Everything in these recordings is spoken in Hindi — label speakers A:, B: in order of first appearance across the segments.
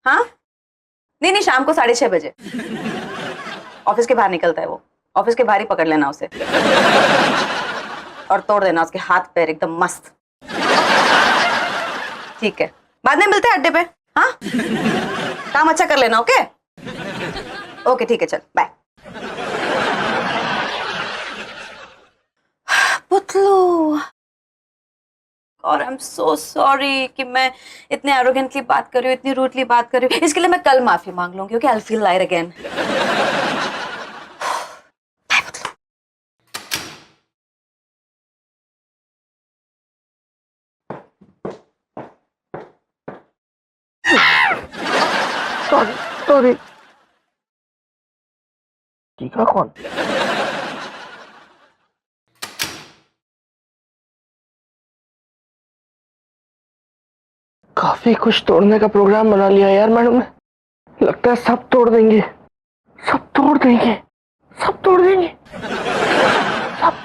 A: हाँ, नहीं नहीं, शाम को 6:30 बजे। ऑफिस के बाहर निकलता है वो। ऑफिस के बाहर ही पकड़ लेना उसे और तोड़ देना उसके हाथ पैर एकदम मस्त। ठीक है, बाद में मिलते हैं अड्डे पे। हाँ, काम अच्छा कर लेना। ओके ओके, ठीक है, चल बाय। पुतलू, और आई एम सो सॉरी कि मैं इतने एरोगेंटली बात कर रही हूँ, इतनी रूडली बात कर रही हूँ। इसके लिए मैं कल माफी मांग लूंगी। Okay, I will feel light again.
B: Sorry sorry. चीखा कौन? काफी कुछ तोड़ने का प्रोग्राम बना लिया यार मैडम ने। लगता है सब तोड़ देंगे, सब तोड़ देंगे, सब तोड़ देंगे, सब।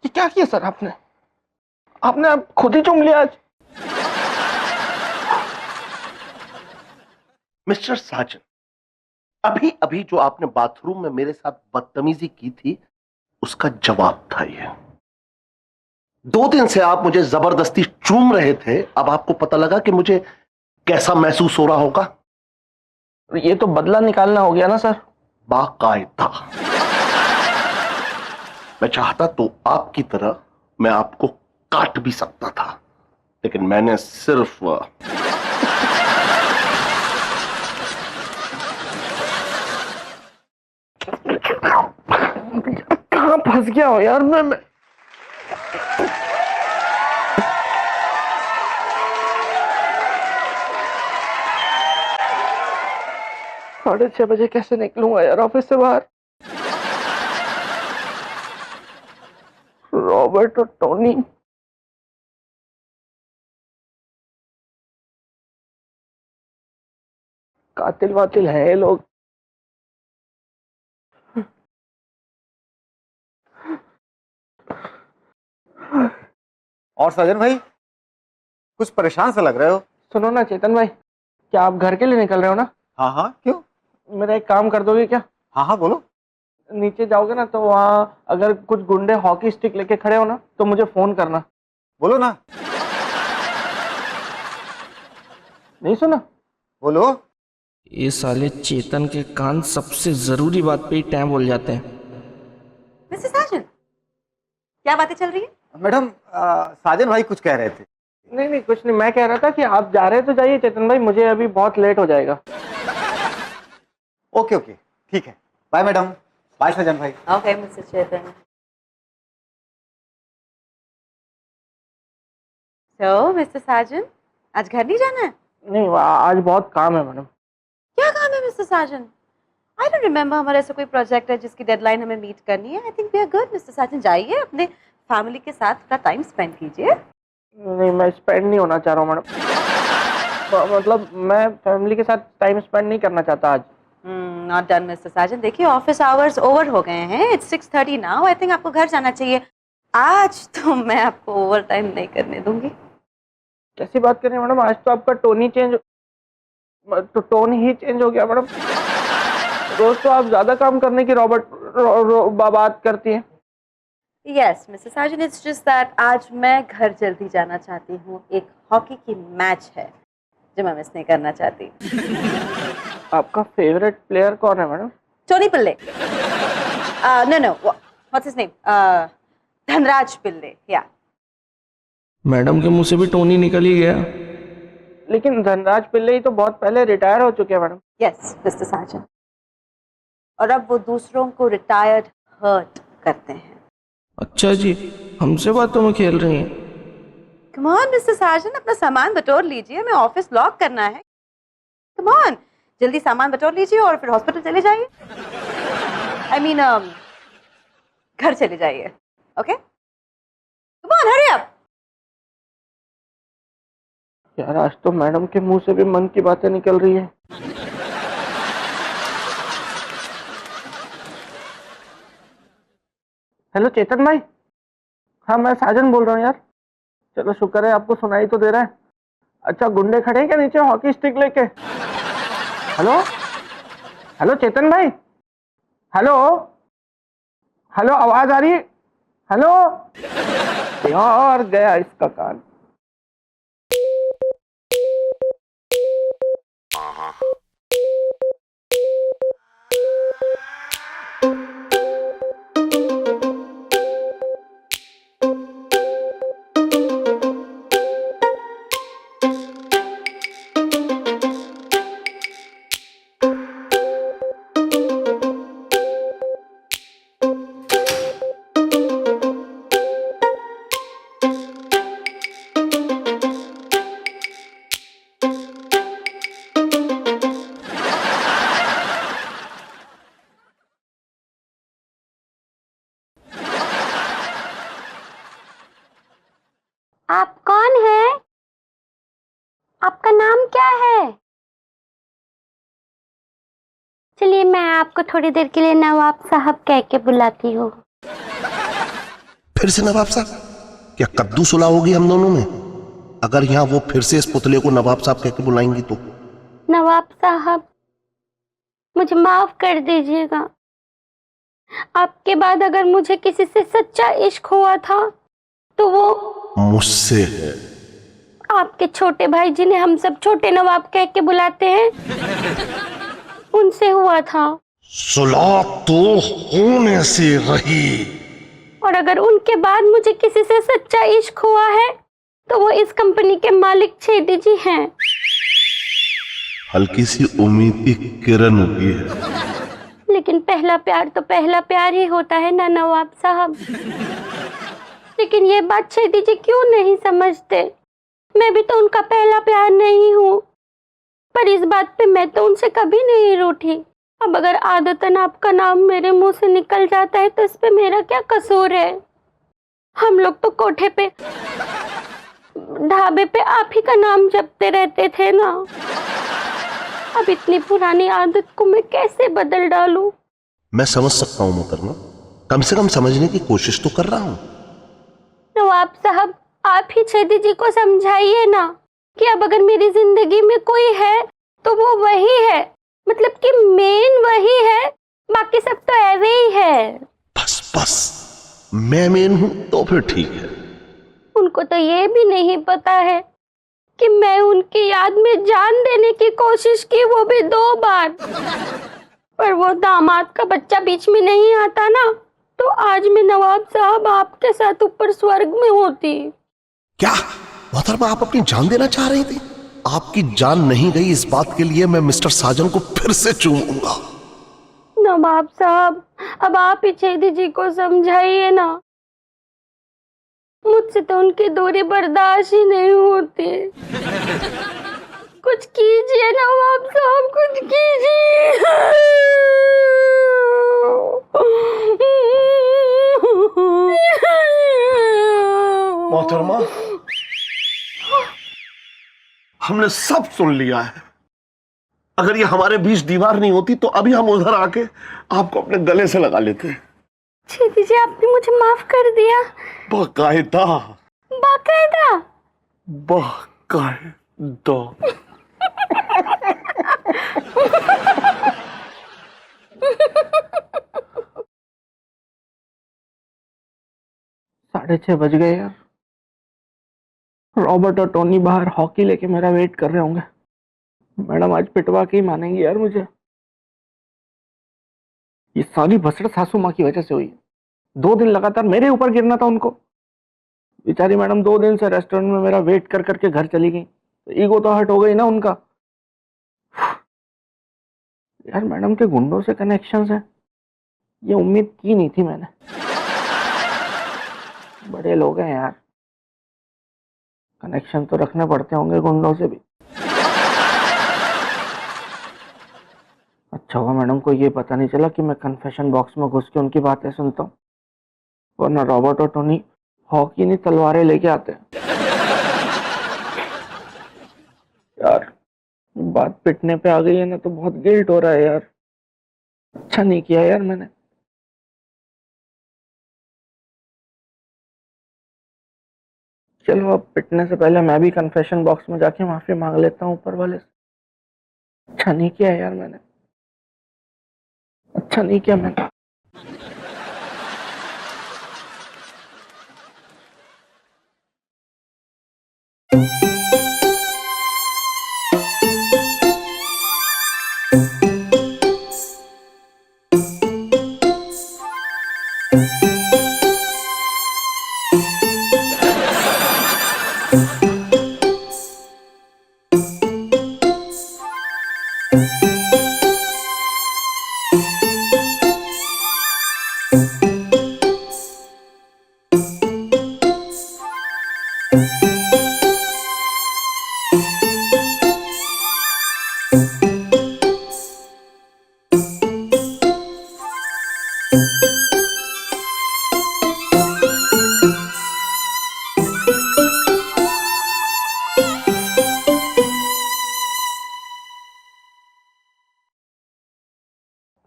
B: ये क्या किया सर आपने? आपने आप खुद ही चूम लिया आज।
C: मिस्टर साजन, अभी अभी जो आपने बाथरूम में मेरे साथ बदतमीजी की थी उसका जवाब था ये। 2 दिन से आप मुझे जबरदस्ती चूम रहे थे, अब आपको पता लगा कि मुझे कैसा महसूस हो रहा होगा।
B: ये तो बदला निकालना हो गया ना सर।
C: बाकायदा। मैं चाहता तो आपकी तरह मैं आपको काट भी सकता था, लेकिन मैंने सिर्फ
B: कहाँ फंस गया हो यार मैं। 6:30 बजे कैसे निकलूंगा यार ऑफिस से बाहर? रॉबर्ट और टोनी, कातिल वातिल है ये लोग।
D: और साजन भाई, कुछ परेशान सा लग रहे हो।
B: सुनो ना चेतन भाई, क्या आप घर के लिए निकल रहे हो ना?
D: हाँ हाँ, क्यों?
B: मेरा एक काम कर दोगे क्या?
D: हाँ हाँ, बोलो।
B: नीचे जाओगे ना तो वहाँ अगर कुछ गुंडे हॉकी स्टिक लेके खड़े हो ना तो मुझे फोन करना।
D: बोलो ना।
B: नहीं सुना?
D: बोलो।
B: ये साले चेतन के कान सबसे जरूरी बात पे ही टाइम बोल जाते हैं।
A: मिस्टर साजन, क्या बातें चल रही है?
D: मैडम, साजन भाई कुछ कह रहे थे।
B: नहीं नहीं कुछ नहीं, मैं कह रहा था कि आप जा रहे तो जाइए चेतन भाई, मुझे अभी बहुत लेट हो जाएगा।
D: ओके ओके, ठीक है। Bye madam. बाय साजन भाई।
A: ओके मिस्टर चेतन। So, मिस्टर साजन, आज घर नहीं जाना है?
B: नहीं, आज बहुत काम है मैडम।
A: क्या काम है mister Sajan? I don't remember हमारा ऐसा कोई प्रोजेक्ट है जिसकी डेडलाइन हमें मीट करनी है। I think we are good mister Sajan. जाइए, अपने फैमिली के साथ थोड़ा टाइम स्पेंड कीजिए।
B: नहीं, मैं स्पेंड नहीं होना चाह रहा हूँ मैडम। मतलब मैं फैमिली के साथ टाइम स्पेंड नहीं करना चाहता आज।
A: नॉट डन मिस्टर साजन। देखिए, ऑफिस आवर्स ओवर हो गए हैं। It's 6:30 now. आई थिंक आपको घर जाना चाहिए। आज तो मैं आपको ओवर टाइम नहीं करने दूंगी।
B: कैसी बात कर रही हैं मैडम? आज तो आपका टोन ही चेंज हो गया मैडम। रोज तो आप ज्यादा काम करने की बात करती हैं।
A: Yes mister Sajan, it's just that आज मैं घर जल्दी जाना चाहती हूँ। एक हॉकी की मैच है जो मैं मिस नहीं करना चाहती।
B: आपका फेवरेट प्लेयर कौन है madam?
A: Tony Pillay. No, what's his name? Dhanraj Pillay. या
E: मैडम के मुंह से भी टोनी निकल ही गया।
B: लेकिन धनराज पिल्ले ही तो बहुत पहले रिटायर हो चुके हैं मैडम।
A: यस मिस्टर साजन, और अब वो दूसरों को रिटायर्ड हर्ट करते हैं।
E: अच्छा जी, हमसे बातों में खेल रही हैं।
A: कम ऑन मिस्टर साजन, अपना सामान बटोर लीजिए, हमें ऑफिस लॉक करना है। कम ऑन, जल्दी सामान बटोर लीजिए और फिर हॉस्पिटल चले जाइए। आई मीन घर चले जाइए। Okay, come on, hurry up.
B: यार, आज तो मैडम के मुंह से भी मन की बातें निकल रही है। हेलो चेतन भाई। हाँ, मैं साजन बोल रहा हूँ यार। चलो शुक्र है आपको सुनाई तो दे रहा है। अच्छा, गुंडे खड़े हैं क्या नीचे हॉकी स्टिक लेके? हेलो हेलो चेतन भाई। हेलो हेलो, आवाज आ रही है? हेलो यार, गया इसका कान।
F: आप कौन है? आपका नाम क्या है? चलिए, मैं आपको थोड़ी देर के लिए नवाब साहब कह के बुलाती हूँ।
C: फिर से नवाब साहब? क्या कद्दू सुलह होगी हम दोनों में? अगर यहाँ वो फिर से इस पुतले को नवाब साहब कह के बुलाएंगी तो?
F: नवाब साहब, मुझे माफ कर दीजिएगा। आपके बाद अगर मुझे किसी से सच्चा इश्क हुआ था तो वो
C: मुझसे है।
F: आपके छोटे भाई जिन्हें हम सब छोटे नवाब कह के बुलाते हैं, उनसे हुआ था।
C: सुलह तो होने से रही।
F: और अगर उनके बाद मुझे किसी से सच्चा इश्क हुआ है तो वो इस कंपनी के मालिक छेदी जी हैं।
C: हल्की सी उम्मीद की किरण उगी है।
F: लेकिन पहला प्यार तो पहला प्यार ही होता है ना नवाब साहब। लेकिन ये बात छेदी जी क्यों नहीं समझते? मैं भी तो उनका पहला प्यार नहीं हूँ, पर इस बात पे मैं तो उनसे कभी नहीं रूठी। अब अगर आदतन आपका नाम मेरे मुंह से निकल जाता है तो इस पे मेरा क्या कसूर है? हम लोग तो कोठे पे, ढाबे पे आप ही का नाम जपते रहते थे ना। अब इतनी पुरानी आदत को मैं कैसे बदल डालूं?
C: मैं समझ सकता हूँ मोहतरमा, कम से कम समझने की कोशिश तो कर रहा हूँ।
F: नवाब साहब, आप ही छेदी जी को समझाइए ना कि अब अगर मेरी जिंदगी में कोई है तो वो वही है। मतलब कि मेन वही है, बाकी सब तो ऐवे ही है।
C: बस बस, मैं मेन हूं तो फिर ठीक है।
F: उनको तो ये भी नहीं पता है कि मैं उनकी याद में जान देने की कोशिश की, वो भी 2 बार। पर वो दामाद का बच्चा बीच में नहीं आता ना, तो आज मैं नवाब साहब आपके साथ ऊपर स्वर्ग में होती।
C: क्या मोहतरमा, आप अपनी जान देना चाह रही थी? आपकी जान नहीं गई, इस बात के लिए मैं मिस्टर साजन को फिर से चूमूंगा।
F: नवाब साहब, अब आप ही छेदी जी को समझाइए ना। मुझसे तो उनकी दूरी बर्दाश्त ही नहीं होती। कुछ कीजिए नवाब साहब, कुछ कीजिए।
C: मोहतरमा, हमने सब सुन लिया है। अगर ये हमारे बीच दीवार नहीं होती तो अभी हम उधर आके आपको अपने गले से लगा लेते।
F: दीदी जी, आपने मुझे माफ कर दिया?
C: बाकायदा
F: बाकायदा?
C: बाकायदा।
B: 6:30 बज गए यार। रॉबर्ट और टोनी बाहर हॉकी लेके मेरा वेट कर रहे होंगे। मैडम आज पिटवा के ही मानेंगी यार मुझे। ये सारी भसड़ सासू माँ की वजह से हुई है। 2 दिन लगातार मेरे ऊपर गिरना था उनको। बेचारी मैडम 2 दिन से रेस्टोरेंट में मेरा वेट कर करके घर चली गई, तो ईगो तो हर्ट हो गई ना उनका। यार मैडम के गुंडों से कनेक्शंस है, ये उम्मीद की नहीं थी मैंने। बड़े लोग हैं यार, कनेक्शन तो रखने पड़ते होंगे गुंडों से भी। अच्छा हुआ मैडम को ये पता नहीं चला कि मैं कन्फेशन बॉक्स में घुस के उनकी बातें सुनता हूँ, वरना रॉबर्ट और टोनी हॉकी नहीं तलवारें लेके आते। यार बात पिटने पे आ गई है ना, तो बहुत गिल्ट हो रहा है यार। अच्छा नहीं किया यार मैंने। चलो अब पिटने से पहले मैं भी कन्फेशन बॉक्स में जाके माफी मांग लेता हूँ ऊपर वाले से। अच्छा नहीं किया यार मैंने, अच्छा नहीं किया मैंने।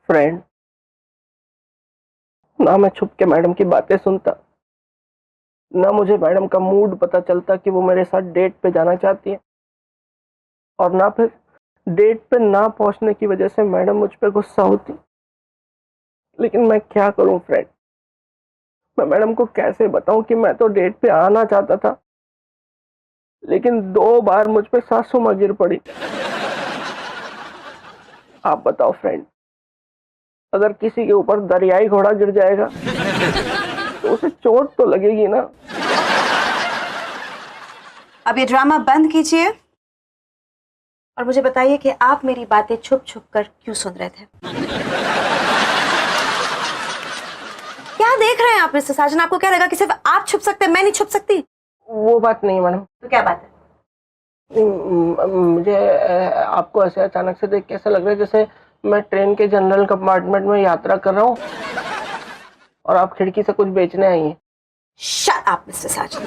B: फ्रेंड, ना मैं छुप के मैडम की बातें सुनता, ना मुझे मैडम का मूड पता चलता कि वो मेरे साथ डेट पे जाना चाहती है, और ना फिर डेट पे ना पहुंचने की वजह से मैडम मुझ पे गुस्सा होती। लेकिन मैं क्या करूं फ्रेंड, मैं मैडम को कैसे बताऊं कि मैं तो डेट पे आना चाहता था, लेकिन 2 बार मुझ पे सासू माँ गिर पड़ी। आप बताओ फ्रेंड, अगर किसी के ऊपर दरियाई घोड़ा गिर जाएगा तो उसे चोट तो लगेगी ना।
A: अब ये ड्रामा बंद कीजिए और मुझे बताइए कि आप मेरी बातें छुप छुप कर क्यों सुन रहे थे। क्या देख रहे हैं आप मिस्टर साजन? आपको क्या लगा कि सिर्फ आप छुप सकते हैं, मैं नहीं छुप सकती?
B: वो बात नहीं मैडम।
A: तो क्या बात है?
B: मुझे आपको ऐसे अचानक से देख के ऐसा लग रहा है जैसे मैं ट्रेन के जनरल कंपार्टमेंट में यात्रा कर रहा हूँ और आप खिड़की से कुछ बेचने आई हैं।
A: शट अप मिस्टर साजन,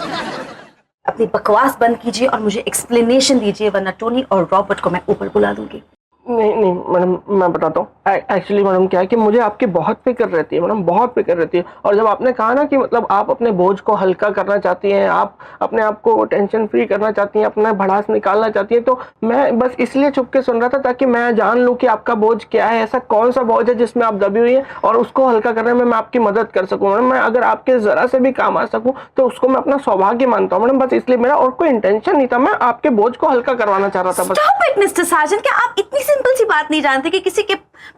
A: अपनी बकवास बंद कीजिए और मुझे एक्सप्लेनेशन दीजिए, वरना टोनी और रॉबर्ट को मैं ऊपर बुला दूंगी।
B: नहीं नहीं मैडम, मैं बताता हूँ। एक्चुअली मैडम क्या है कि मुझे आपकी बहुत फिक्र रहती है मैडम, बहुत फिक्र रहती है। और जब आपने कहा ना कि मतलब आप अपने बोझ को हल्का करना चाहती हैं, आप अपने आप को टेंशन फ्री करना चाहती हैं, अपना भड़ास निकालना चाहती हैं, तो मैं बस इसलिए चुप के सुन रहा था ताकि मैं जान लूँ कि आपका बोझ क्या है, ऐसा कौन सा बोझ है जिसमें आप दबी हुई हैं, और उसको हल्का करने में मैं आपकी मदद कर सकूँ मैडम। मैं अगर आपके जरा से भी काम आ सकूँ तो उसको मैं अपना सौभाग्य मानता हूँ मैडम। बस इसलिए, मेरा और कोई इंटेंशन नहीं था, मैं आपके बोझ को हल्का करवाना चाह रहा था बस।
A: Stop it, मिस्टर साजन, क्या आप इतनी सिंपल सी बात नहीं जानते कि किसी के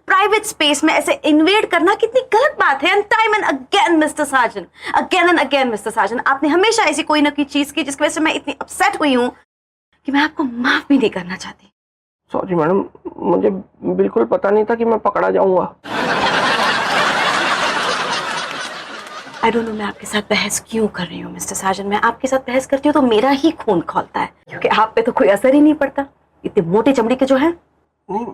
A: प्राइवेट स्पेस में ऐसे इन्वेड करना कितनी गलत बात है? And time and again mister Sajan, again and again mister Sajan, आपने हमेशा ऐसी कोई ना कोई चीज की जिसकी वजह से मैं इतनी अपसेट हुई हूं कि मैं आपको माफ भी नहीं करना चाहती।
B: सॉरी मैडम, मुझे बिल्कुल पता नहीं था कि मैं पकड़ा जाऊंगा।
A: आई डोंट नो मैं आपके साथ बहस क्यों कर रही हूँ मिस्टर साजन। मैं आपके साथ बहस करती हूँ तो मेरा ही खून खौलता है, क्योंकि आप पे तो कोई असर ही नहीं पड़ता, इतने मोटे चमड़ी के जो हैं।
B: नहीं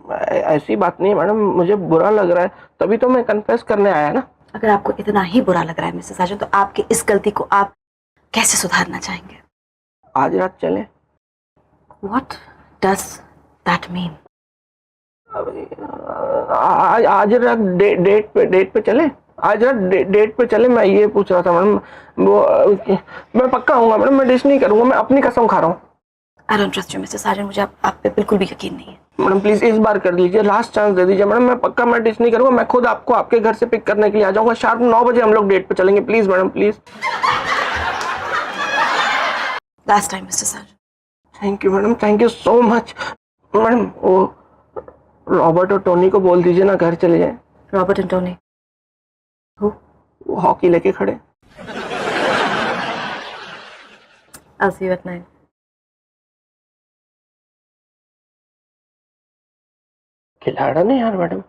B: ऐसी बात नहीं मैडम, मुझे बुरा लग रहा है तभी तो मैं कन्फेस करने आया ना।
A: अगर आपको इतना ही बुरा लग रहा है मिस्टर साजन, तो आपकी इस गलती को आप कैसे सुधारना चाहेंगे?
B: आज रात चले।
A: What does that mean?
B: आज रात डेट पे चले। आज रात डेट पे चले। मैं ये पूछ रहा था मैडम, वो मैं पक्का आऊंगा मैडम, मैं डिश नहीं करूंगा, मैं अपनी कसम खा रहा हूँ।
A: I don't trust you, mister Sajan. मुझे आप पे बिल्कुल भी यकीन नहीं है।
B: मैडम प्लीज इस बार कर लीजिए, लास्ट चांस दे दीजिए मैडम। मैं पक्का मैं डिश नहीं करूंगा, मैं खुद आपको आपके घर से पिक करने के लिए आ जाऊंगा। शार्प 9 बजे हम लोग डेट पे चलेंगे। Please madam please.
A: Last time mister Sajan.
B: Thank you madam, thank you so much madam. वो रॉबर्ट और टोनी को बोल दीजिए ना घर चले जाए।
A: Robert and Tony?
B: वो हॉकी लेके खड़े।
A: I'll see you at 9.
B: खिलाड़ा नहीं यार मैडम।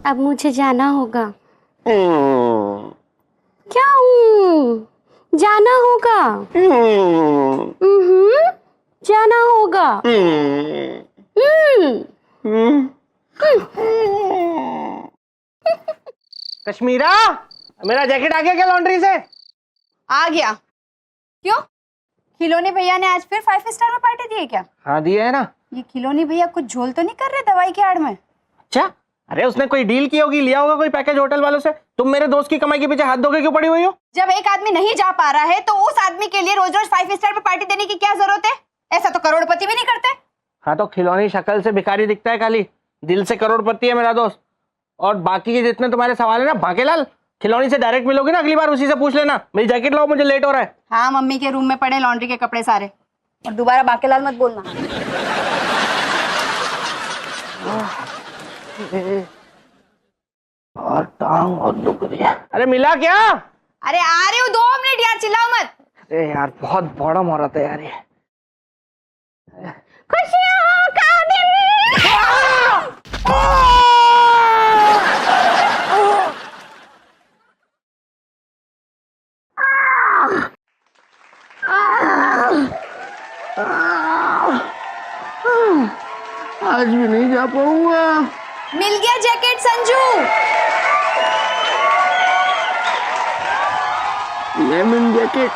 F: अब मुझे जाना होगा।
C: हम्म,
F: क्या जाना होगा? जाना होगा।
B: कश्मीरा, मेरा जैकेट आ गया क्या लॉन्ड्री से?
G: आ गया। क्यों, खिलौने भैया ने आज फिर 5 स्टार में पार्टी दी है क्या?
B: हाँ दिया है ना।
G: ये खिलौने भैया कुछ झोल तो नहीं कर रहे दवाई के आड़ में?
B: अच्छा, अरे उसने कोई डील की होगी, लिया होगा कोई पैकेज होटल वालों से। तुम मेरे दोस्त की कमाई के पीछे हाथ धोके क्यों पड़ी हुई हो?
G: जब एक आदमी नहीं जा पा रहा है तो उस आदमी के लिए रोज रोज 5 स्टार में पार्टी देने की क्या जरूरत है? ऐसा तो करोड़पति भी नहीं करते।
B: हाँ तो खिलौनी शक्ल से भिखारी दिखता है, खाली दिल से करोड़पति है मेरा दोस्त। और बाकी के जितने तुम्हारे सवाल है ना बाकेलाल, खिलौनी से डायरेक्ट मिलोगे ना, अगली बार उसी से पूछ लेना। मेरी जैकेट लाओ, मुझे लेट हो रहा है।
G: हाँ, मम्मी के रूम में पड़े लॉन्ड्री के कपड़े सारे। और दोबारा बाकेलाल मत बोलना।
B: और टांग और दुख रही है। अरे मिला क्या?
G: अरे आ रही हूँ, 2 मिनट यार, चिल्लाओ मत।
B: अरे यार बहुत बड़ा औरत है यार ये।
F: खुशियों का दिन।
B: आज भी नहीं जा पाऊंगा।
G: मिल गया जैकेट संजू।
B: Lemon jacket.